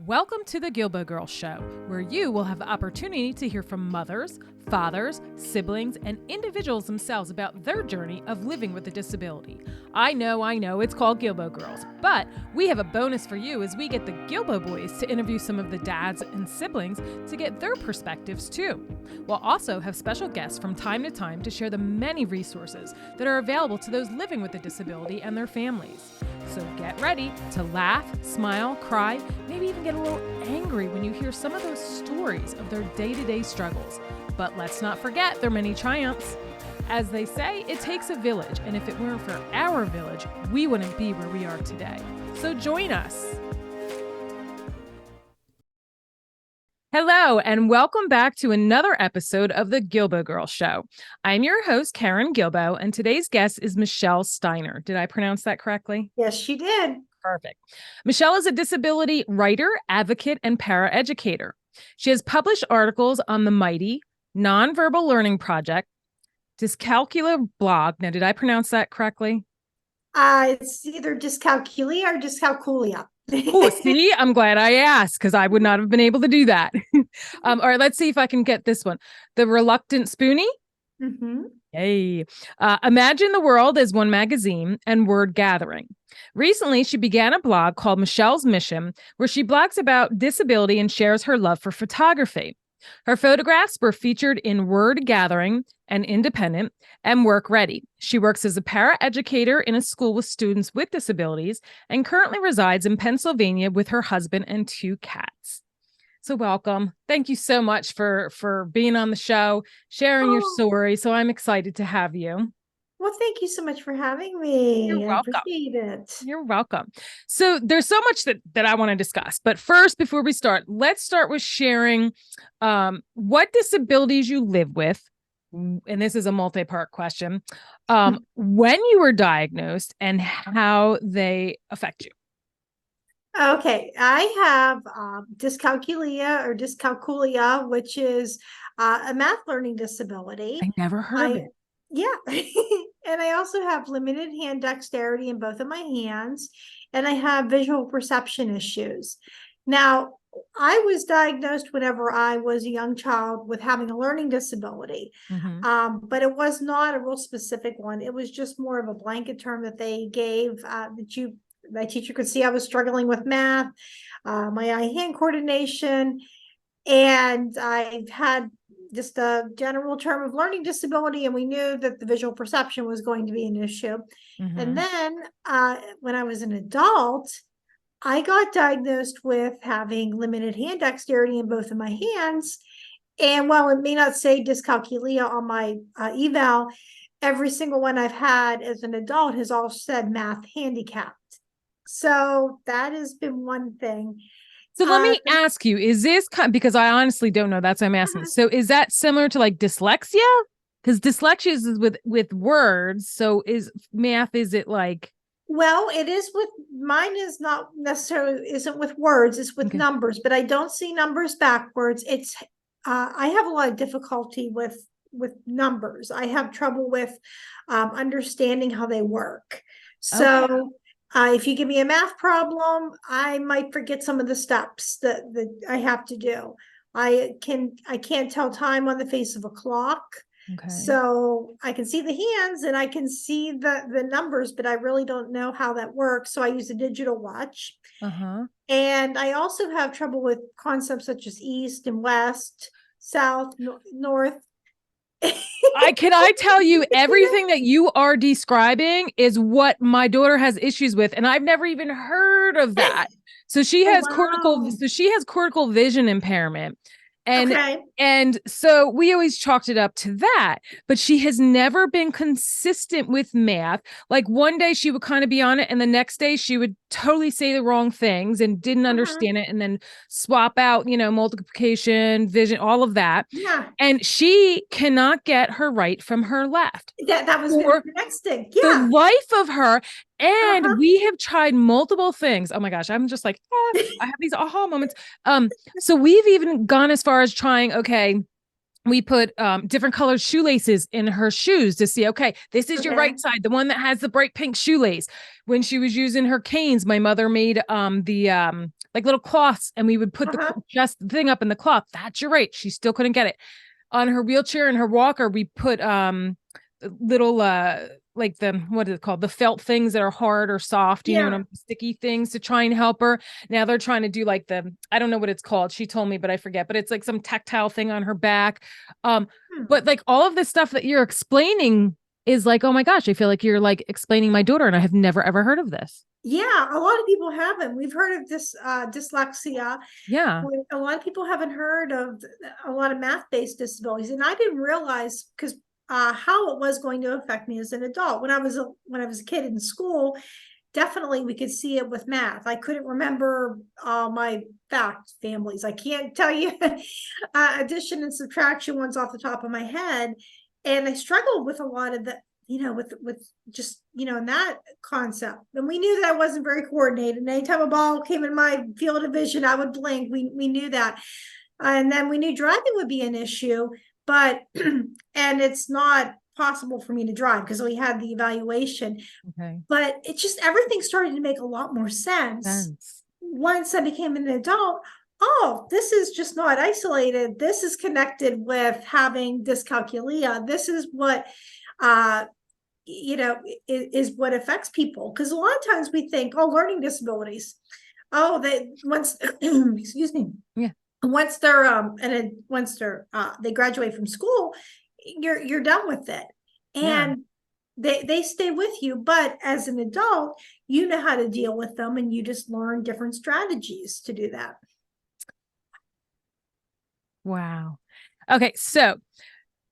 Welcome to the Guilbault Girls Show, where you will have the opportunity to hear from mothers, fathers, siblings, and individuals themselves about their journey of living with a disability. I know, it's called Guilbault Girls, but we have a bonus for you as we get the Guilbault boys to interview some of the dads and siblings to get their perspectives too. We'll also have special guests from time to time to share the many resources that are available to those living with a disability and their families. So get ready to laugh, smile, cry, maybe even get a little angry when you hear some of those stories of their day-to-day struggles. But let's not forget their many triumphs. As they say, it takes a village, and if it weren't for our village, we wouldn't be where we are today. So join us. Hello, and welcome back to another episode of the Guilbault Girls Show. I'm your host, Karen Guilbault, and today's guest is Michelle Steiner. Did I pronounce that correctly? Yes, you did. Perfect. Michelle is a disability writer, advocate, and paraeducator. She has published articles on the Mighty Nonverbal Learning Project, Dyscalculia Blog. Now, did I pronounce that correctly? It's either dyscalculia or dyscalculia. Oh, see, I'm glad I asked because I would not have been able to do that. All right, let's see if I can get this one. The Reluctant Spoonie. Mm-hmm. Yay. Imagine the World as One Magazine and Word Gathering. Recently, she began a blog called Michelle's Mission, where she blogs about disability and shares her love for photography. Her photographs were featured in Word Gathering and Independent and Work Ready. She works as a paraeducator in a school with students with disabilities and currently resides in Pennsylvania with her husband and 2 cats. So welcome. Thank you so much for being on the show, sharing your story. So I'm excited to have you. Well, thank you so much for having me. You're welcome. I appreciate it. You're welcome. So there's so much that I want to discuss. But first, before we start, let's start with sharing what disabilities you live with. And this is a multi-part question. When you were diagnosed and how they affect you. Okay, I have dyscalculia or dyscalculia, which is a math learning disability. I never heard of it. Yeah. And I also have limited hand dexterity in both of my hands, and I have visual perception issues. Now, I was diagnosed whenever I was a young child with having a learning disability, but it was not a real specific one. It was just more of a blanket term that they gave my teacher could see I was struggling with math, my eye-hand coordination, and I've had just a general term of learning disability, and we knew that the visual perception was going to be an issue. And then when I was an adult, I got diagnosed with having limited hand dexterity in both of my hands. And while it may not say dyscalculia on my eval, every single one I've had as an adult has all said math handicapped. So that has been one thing. So let me ask you, is this because I honestly don't know. That's why I'm asking. So is that similar to like dyslexia? Because dyslexia is with words. So is math, is it like? Well, it is with mine is not necessarily isn't with words, it's with numbers, but I don't see numbers backwards. It's I have a lot of difficulty with numbers. I have trouble with understanding how they work. So if you give me a math problem, I might forget some of the steps that I have to do. I can't tell time on the face of a clock. So I can see the hands and I can see the numbers, but I really don't know how that works. So I use a digital watch. And I also have trouble with concepts such as east and west, south, north. Can I tell you, everything that you are describing is what my daughter has issues with, and I've never even heard of that. So she has cortical vision impairment. And so we always chalked it up to that, but she has never been consistent with math. Like one day she would kind of be on it, and the next day she would totally say the wrong things and didn't understand it, and then swap out, multiplication, vision, all of that. Yeah. And she cannot get her right from her left. That was the next thing. Yeah. The life of her. And we have tried multiple things. Oh my gosh, I'm just like, I have these aha moments. So we've even gone as far as trying, we put different colored shoelaces in her shoes to see, okay, this is your right side, the one that has the bright pink shoelace. When she was using her canes, my mother made the like little cloths, and we would put just the thing up in the cloth. That's your right. She still couldn't get it. On her wheelchair and her walker, we put little like the, what is it called? The felt things that are hard or soft, you know, sticky things to try and help her. Now they're trying to do like I don't know what it's called. She told me, but I forget, but it's like some tactile thing on her back. But like all of this stuff that you're explaining is like, oh my gosh, I feel like you're like explaining my daughter, and I have never, ever heard of this. Yeah, a lot of people haven't. We've heard of this dyslexia. Yeah. A lot of people haven't heard of a lot of math-based disabilities, and I didn't realize because how it was going to affect me as an adult. When I was a kid in school, definitely we could see it with math. I couldn't remember my fact families. I can't tell you addition and subtraction ones off the top of my head, and I struggled with a lot of the, with just, in that concept. And we knew that I wasn't very coordinated. And anytime a ball came in my field of vision, I would blink. We knew that. And then we knew driving would be an issue, but, and it's not possible for me to drive because we had the evaluation. Okay. But it just, everything started to make a lot more sense. Once I became an adult. Oh, this is just not isolated. This is connected with having dyscalculia. This is what, is what affects people. Because a lot of times we think, oh, learning disabilities. Oh, they once, excuse me. Yeah. Once they're they graduate from school, you're done with it, and they stay with you. But as an adult, you know how to deal with them, and you just learn different strategies to do that. Wow. Okay, so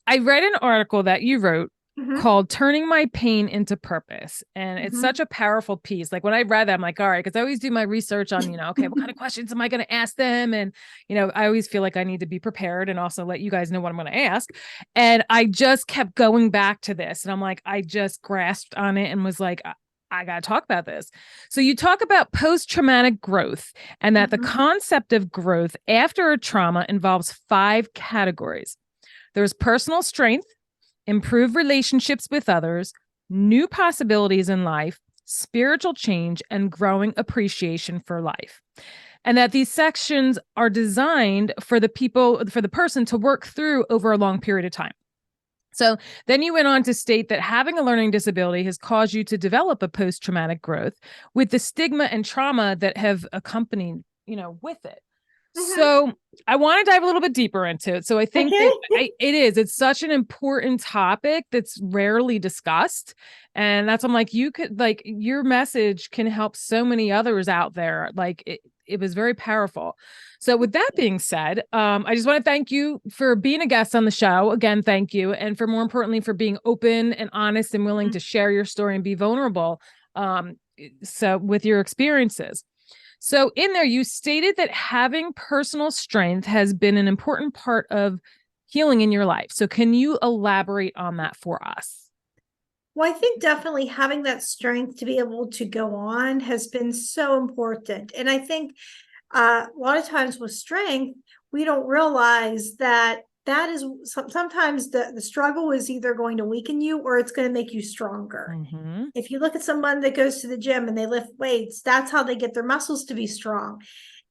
I read an article that you wrote called Turning My Pain into Purpose. And it's such a powerful piece. Like when I read that, I'm like, all right, because I always do my research on, okay, what kind of questions am I going to ask them? And, I always feel like I need to be prepared and also let you guys know what I'm going to ask. And I just kept going back to this. And I'm like, I just grasped on it and was like, I got to talk about this. So you talk about post-traumatic growth, and that the concept of growth after a trauma involves 5 categories. There's personal strength, improved relationships with others, new possibilities in life, spiritual change, and growing appreciation for life. And that these sections are designed for the person to work through over a long period of time. So then you went on to state that having a learning disability has caused you to develop a post-traumatic growth with the stigma and trauma that have accompanied, with it. So I want to dive a little bit deeper into it. So I think it's such an important topic that's rarely discussed. And that's, I'm like, your message can help so many others out there. Like it was very powerful. So with that being said, I just want to thank you for being a guest on the show. Again, thank you. And for more importantly, for being open and honest and willing to share your story and be vulnerable. So with your experiences. So in there, you stated that having personal strength has been an important part of healing in your life. So can you elaborate on that for us? Well, I think definitely having that strength to be able to go on has been so important. And I think a lot of times with strength, we don't realize that is sometimes the struggle is either going to weaken you or it's going to make you stronger. If you look at someone that goes to the gym and they lift weights, that's how they get their muscles to be strong.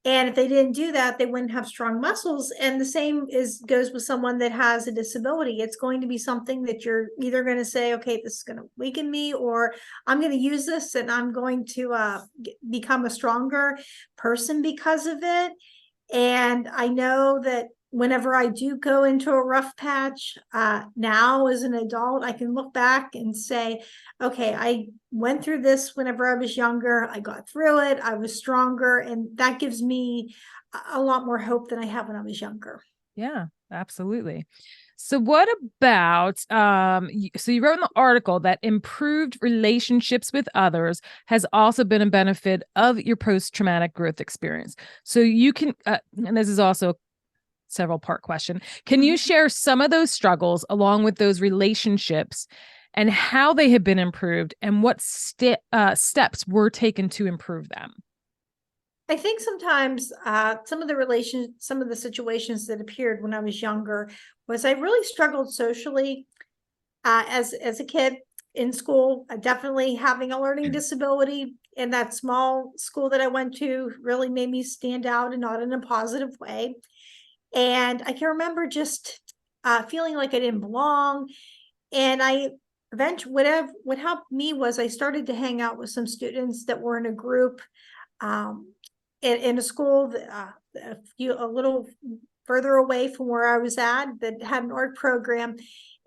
And if they didn't do that, they wouldn't have strong muscles. And the same goes with someone that has a disability. It's going to be something that you're either going to say, okay, this is going to weaken me, or I'm going to use this and I'm going to become a stronger person because of it. And I know that whenever I do go into a rough patch, now as an adult, I can look back and say, okay, I went through this whenever I was younger. I got through it. I was stronger. And that gives me a lot more hope than I had when I was younger. Yeah, absolutely. So what about, so you wrote in the article that improved relationships with others has also been a benefit of your post-traumatic growth experience. So you can, and this is also a several part question. Can you share some of those struggles along with those relationships and how they have been improved and what steps were taken to improve them? I think sometimes some of the situations that appeared when I was younger was I really struggled socially as a kid in school. Definitely having a learning disability in that small school that I went to really made me stand out and not in a positive way. And I can remember just feeling like I didn't belong. And I eventually, what helped me was I started to hang out with some students that were in a group um, in a school a little further away from where I was at that had an art program.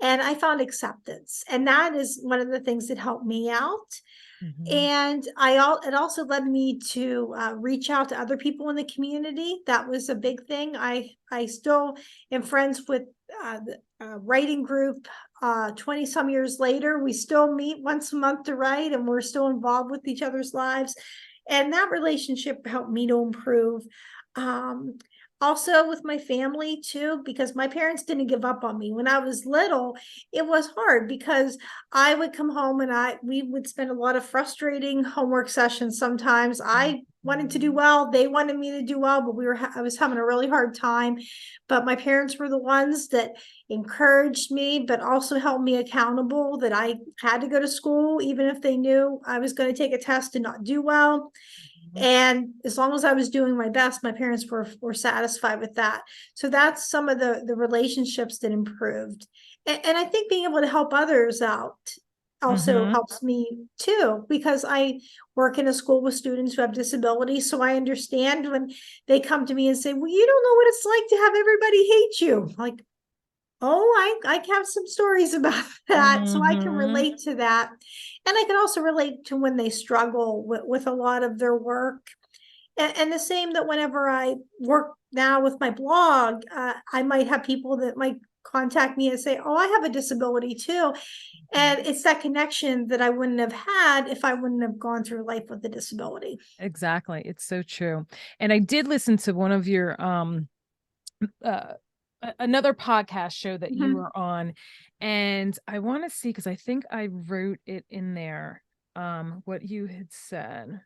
And I found acceptance. And that is one of the things that helped me out. Mhm. And it also led me to reach out to other people in the community. That was a big thing. I still am friends with the writing group 20 some years later. We still meet once a month to write, and we're still involved with each other's lives. And that relationship helped me to improve. Um, Also with my family too, because my parents didn't give up on me. When I was little, it was hard because I would come home and we would spend a lot of frustrating homework sessions sometimes. I wanted to do Mhm. well, they wanted me to do well, but I was having a really hard time. But my parents were the ones that encouraged me, but also held me accountable that I had to go to school, even if they knew I was going to take a test and not do well. Mhm. And as long as I was doing my best, my parents were satisfied with that. So that's some of the relationships that improved. And I think being able to help others out also Mhm. helps me too, because I work in a school with students who have disabilities. So I understand when they come to me and say, well, you don't know what it's like to have everybody hate you. Like, oh, I have some stories about that, so I can Mhm. relate to that. And I can also relate to when they struggle with a lot of their work. And the same that whenever I work now with my blog, I might have people that might contact me and say, oh, I have a disability too. And it's that connection that I wouldn't have had if I wouldn't have gone through life with a disability. Exactly. It's so true. And I did listen to one of your uh another podcast show that you Mhm. were on, and I want to see because I think I wrote it in there what you had said.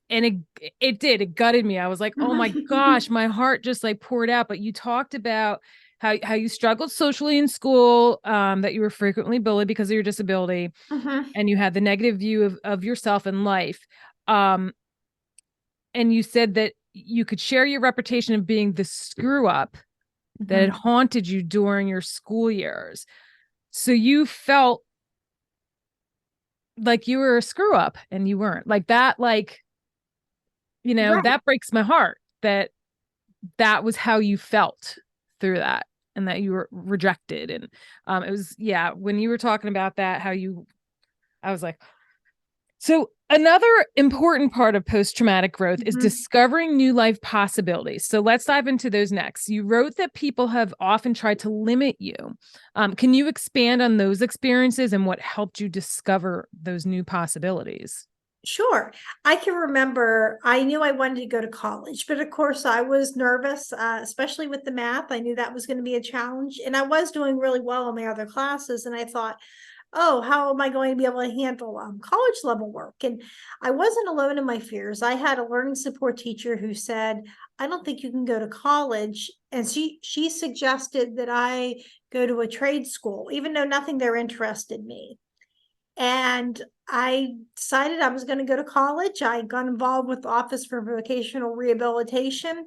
And it gutted me. I was like, "Oh my gosh, my heart just like poured out." But you talked about how you struggled socially in school, that you were frequently bullied because of your disability, Mhm. and you had the negative view of yourself and life. Um, and you said that you could share your reputation of being the screw up that had Mhm. haunted you during your school years. So you felt like you were a screw up and you weren't. Like that, like, Right. that breaks my heart that that was how you felt through that and that you were rejected. And it was, yeah, when you were talking about that, how you, I was like, so another important part of post-traumatic growth is Mhm. discovering new life possibilities. So let's dive into those next. You wrote that people have often tried to limit you. Can you expand on those experiences and what helped you discover those new possibilities? Sure. I can remember I knew I wanted to go to college, but of course I was nervous, especially with the math. I knew that was going to be a challenge, and I was doing really well in my other classes. And I thought, oh, how am I going to be able to handle college level work? And I wasn't alone in my fears. I had a learning support teacher who said, I don't think you can go to college. And she suggested that I go to a trade school, even though nothing there interested me. And I decided I was going to go to college. I got involved with the Office for Vocational Rehabilitation.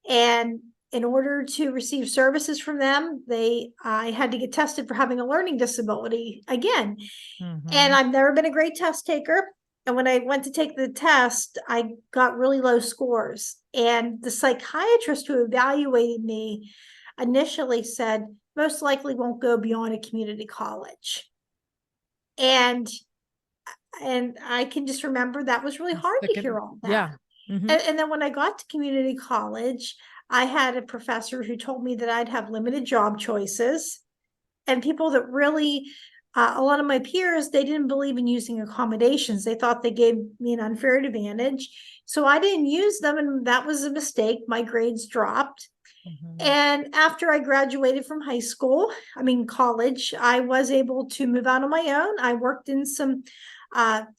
And in order to receive services from them, I had to get tested for having a learning disability again. And Mm-hmm. I've never been a great test taker. And when I went to take the test, I got really low scores. And the psychiatrist who evaluated me initially said, most likely won't go beyond a community college. And I can just remember that was really hard to hear all that. Yeah. Mm-hmm. And then when I got to community college, I had a professor who told me that I'd have limited job choices, and people that really a lot of my peers, they didn't believe in using accommodations. They thought they gave me an unfair advantage. So I didn't use them, and that was a mistake. My grades dropped. Mm-hmm. And after I graduated from college, I was able to move out on my own. I worked in some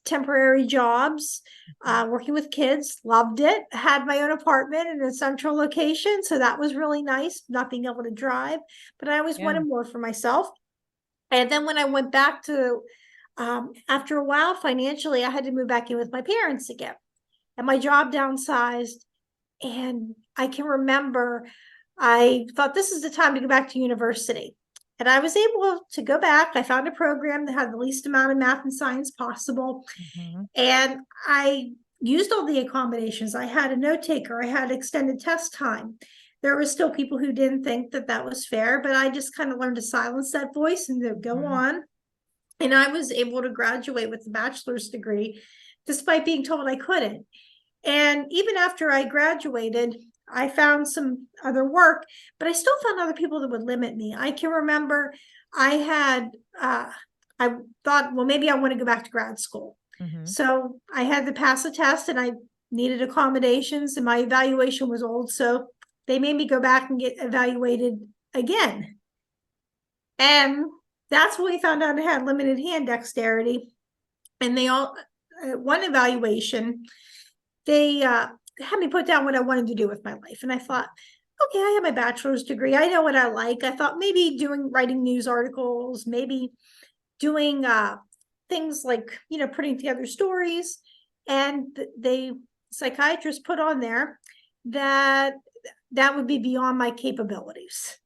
temporary jobs, working with kids, loved it, had my own apartment in a central location. So that was really nice, not being able to drive, but I always wanted more for myself. And then when I went back to, after a while, financially, I had to move back in with my parents again. And my job downsized. And I can remember I thought this is the time to go back to university. And I was able to go back. I found a program that had the least amount of math and science possible. And I used all the accommodations. I had a note taker, I had extended test time. There were still people who didn't think that that was fair, but I just kind of learned to silence that voice and to go on. And I was able to graduate with a bachelor's degree, despite being told I couldn't. And even after I graduated, I found some other work, but I still found other people that would limit me. I can remember I thought, well, maybe I want to go back to grad school. So I had to pass a test and I needed accommodations and my evaluation was old. So they made me go back and get evaluated again. And that's when we found out I had limited hand dexterity. And they all, one evaluation, they had me put down what I wanted to do with my life. And I thought, okay, I have my bachelor's degree. I know what I like. I thought maybe writing news articles, maybe doing things like, putting together stories. And the psychiatrist put on there that would be beyond my capabilities.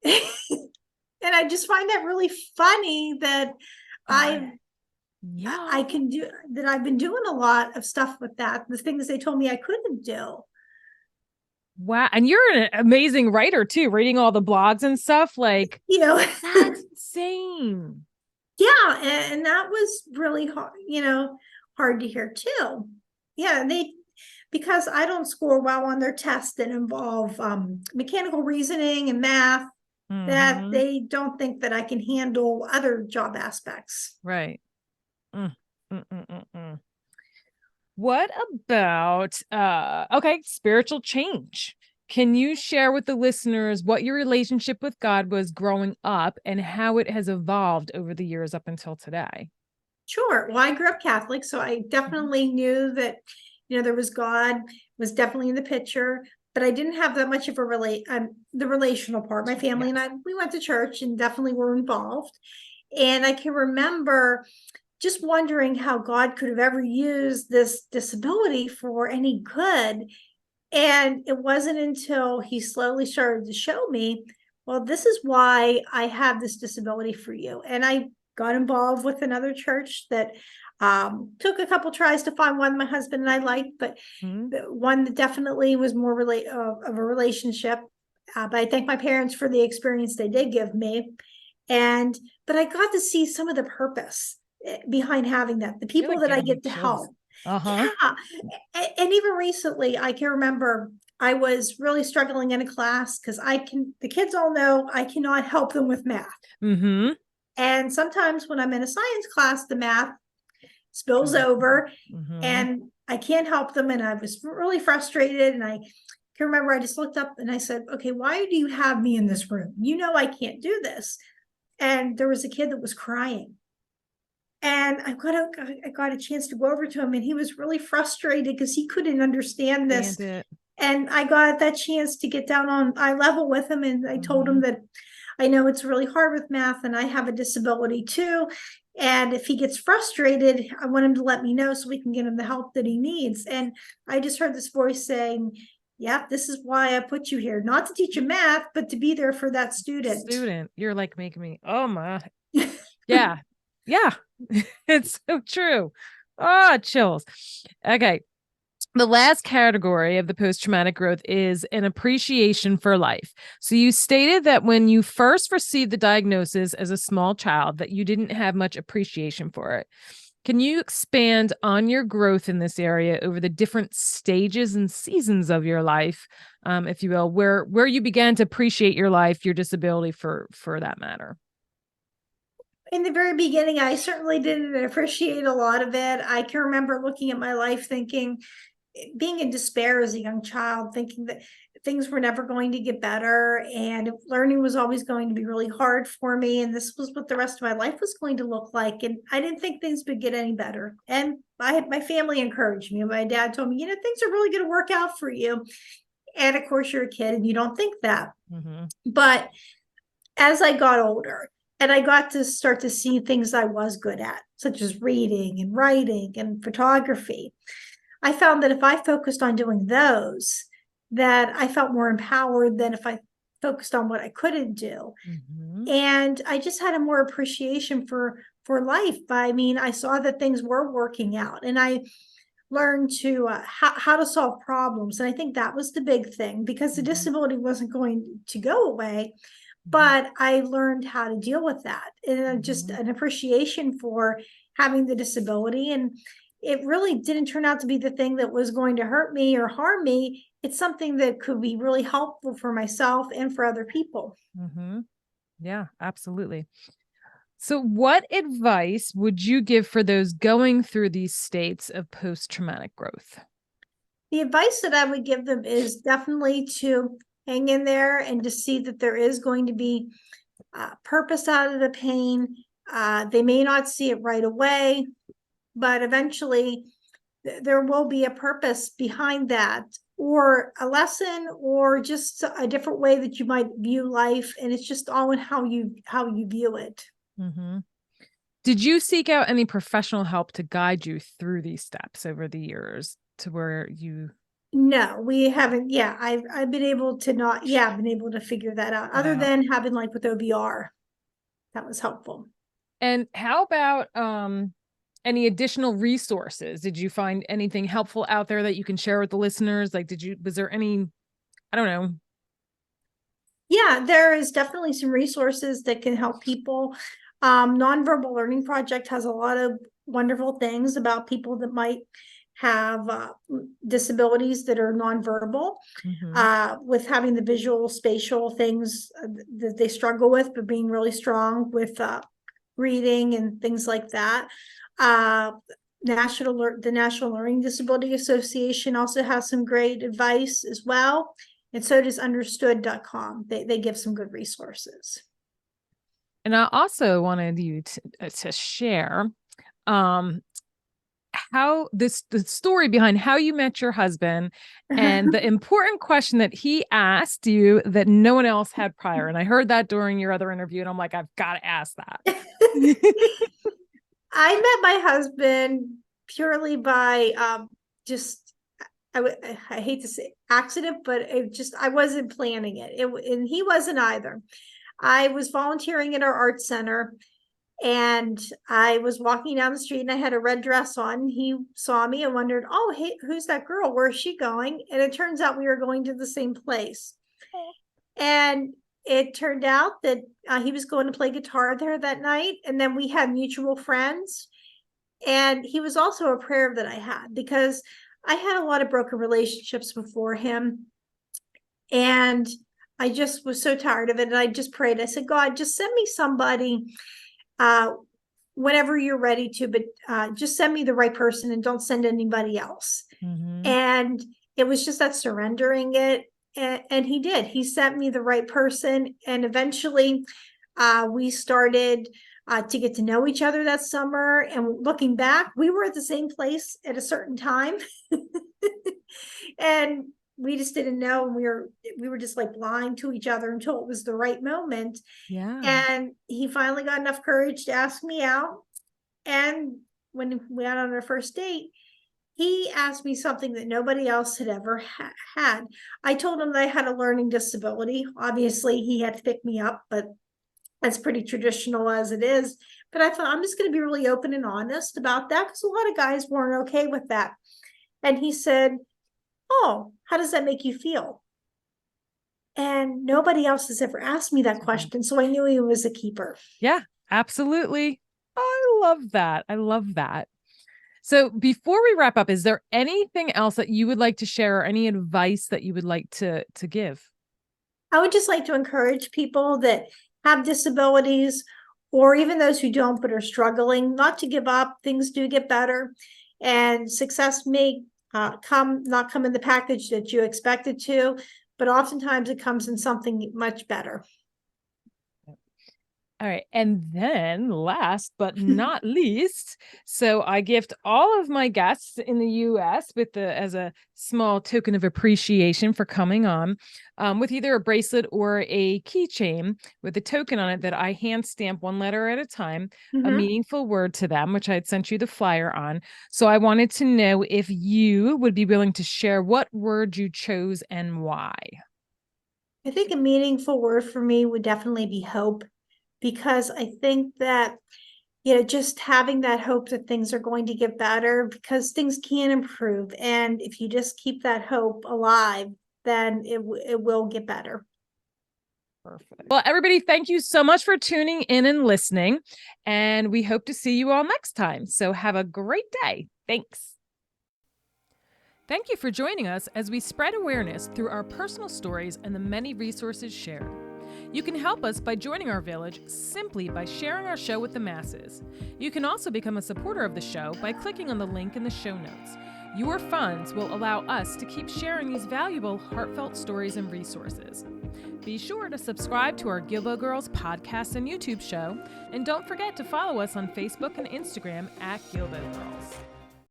And I just find that really funny that I can do that. I've been doing a lot of stuff with that. The things they told me I couldn't do. Wow. And you're an amazing writer too, reading all the blogs and stuff. Like, that's insane. Yeah. And that was really hard, hard to hear too. Yeah. Because I don't score well on their tests that involve mechanical reasoning and math, that they don't think that I can handle other job aspects. Right. What about, spiritual change? Can you share with the listeners what your relationship with God was growing up and how it has evolved over the years up until today? Sure. Well, I grew up Catholic, so I definitely knew that, there was God, was definitely in the picture, but I didn't have that much of the relational part. My family and I, we went to church and definitely were involved. And I can remember just wondering how God could have ever used this disability for any good. And it wasn't until he slowly started to show me, well, this is why I have this disability for you. And I got involved with another church that took a couple tries to find one my husband and I liked, but one that definitely was more of a relationship. But I thank my parents for the experience they did give me. But I got to see some of the purpose behind having that, the people that I get to help. Yeah. And even recently, I can remember I was really struggling in a class because the kids all know I cannot help them with math. And sometimes when I'm in a science class, the math spills over and I can't help them. And I was really frustrated. And I can remember I just looked up and I said, okay, why do you have me in this room? I can't do this. And there was a kid that was crying. And I got a chance to go over to him and he was really frustrated because he couldn't understand this. And I got that chance to get down on eye level with him. And I told him that I know it's really hard with math and I have a disability too. And if he gets frustrated, I want him to let me know so we can get him the help that he needs. And I just heard this voice saying, yeah, this is why I put you here, not to teach him math, but to be there for that student. You're like making me, oh my. Yeah. Yeah. It's so true. Oh, chills. Okay. The last category of the post-traumatic growth is an appreciation for life. So you stated that when you first received the diagnosis as a small child, that you didn't have much appreciation for it. Can you expand on your growth in this area over the different stages and seasons of your life, if you will, where you began to appreciate your life, your disability for that matter? In the very beginning, I certainly didn't appreciate a lot of it. I can remember looking at my life thinking, being in despair as a young child, thinking that things were never going to get better, and learning was always going to be really hard for me. And this was what the rest of my life was going to look like. And I didn't think things would get any better. And my family encouraged me. My dad told me, things are really going to work out for you. And of course, you're a kid and you don't think that. Mm-hmm. But as I got older and I got to start to see things I was good at, such as reading and writing and photography, I found that if I focused on doing those, that I felt more empowered than if I focused on what I couldn't do. Mm-hmm. And I just had a more appreciation for life. I mean, I saw that things were working out, and I learned to how to solve problems. And I think that was the big thing, because the Mm-hmm. disability wasn't going to go away, but I learned how to deal with that, and just an appreciation for having the disability. And it really didn't turn out to be the thing that was going to hurt me or harm me. It's something that could be really helpful for myself and for other people. Mm-hmm. Yeah, absolutely. So what advice would you give for those going through these states of post-traumatic growth? The advice that I would give them is definitely to hang in there and to see that there is going to be purpose out of the pain. They may not see it right away, but eventually there will be a purpose behind that, or a lesson, or just a different way that you might view life. And it's just all in how you view it. Mm-hmm. Did you seek out any professional help to guide you through these steps over the years to where you? No, we haven't. Yeah, I've been able to not. Yeah, I've been able to figure that out. Other than having like with OBR, that was helpful. And how about any additional resources? Did you find anything helpful out there that you can share with the listeners? Like, was there any, I don't know. Yeah, there is definitely some resources that can help people. Nonverbal Learning Project has a lot of wonderful things about people that might have disabilities that are nonverbal, with having the visual, spatial things that they struggle with, but being really strong with reading and things like that. The National Learning Disability Association also has some great advice as well. And so does understood.com. They give some good resources. And I also wanted you to share how the story behind how you met your husband and the important question that he asked you that no one else had prior. And I heard that during your other interview, and I'm like, I've got to ask that. I met my husband purely by just, I hate to say accident, but I wasn't planning it. And he wasn't either. I was volunteering at our art center, and I was walking down the street, and I had a red dress on. He saw me and wondered, oh, hey, who's that girl? Where is she going? And it turns out we were going to the same place. And it turned out that he was going to play guitar there that night. And then we had mutual friends. And he was also a prayer that I had, because I had a lot of broken relationships before him. And I just was so tired of it. And I just prayed. I said, God, just send me somebody whenever you're ready to, but just send me the right person and don't send anybody else. And it was just that surrendering it. And he did. He sent me the right person. And eventually we started to get to know each other that summer. And looking back, we were at the same place at a certain time. And we just didn't know. And we were just like blind to each other until it was the right moment. Yeah. And he finally got enough courage to ask me out. And when we went on our first date, he asked me something that nobody else had ever had. I told him that I had a learning disability. Obviously, he had to pick me up, but that's pretty traditional as it is. But I thought, I'm just going to be really open and honest about that, because a lot of guys weren't okay with that. And he said, oh, how does that make you feel? And nobody else has ever asked me that question. So I knew he was a keeper. Yeah, absolutely. I love that. I love that. So before we wrap up, is there anything else that you would like to share, or any advice that you would like to give? I would just like to encourage people that have disabilities, or even those who don't but are struggling, not to give up. Things do get better, and success may not come in the package that you expected to, but oftentimes it comes in something much better. All right. And then last but not least, so I gift all of my guests in the US as a small token of appreciation for coming on with either a bracelet or a keychain with a token on it that I hand stamp one letter at a time, a meaningful word to them, which I had sent you the flyer on. So I wanted to know if you would be willing to share what word you chose and why. I think a meaningful word for me would definitely be hope, because I think that, just having that hope that things are going to get better, because things can improve. And if you just keep that hope alive, then it will get better. Perfect. Well, everybody, thank you so much for tuning in and listening. And we hope to see you all next time. So have a great day. Thanks. Thank you for joining us as we spread awareness through our personal stories and the many resources shared. You can help us by joining our village simply by sharing our show with the masses. You can also become a supporter of the show by clicking on the link in the show notes. Your funds will allow us to keep sharing these valuable, heartfelt stories and resources. Be sure to subscribe to our Guilbault Girls podcast and YouTube show, and don't forget to follow us on Facebook and Instagram at Guilbault Girls.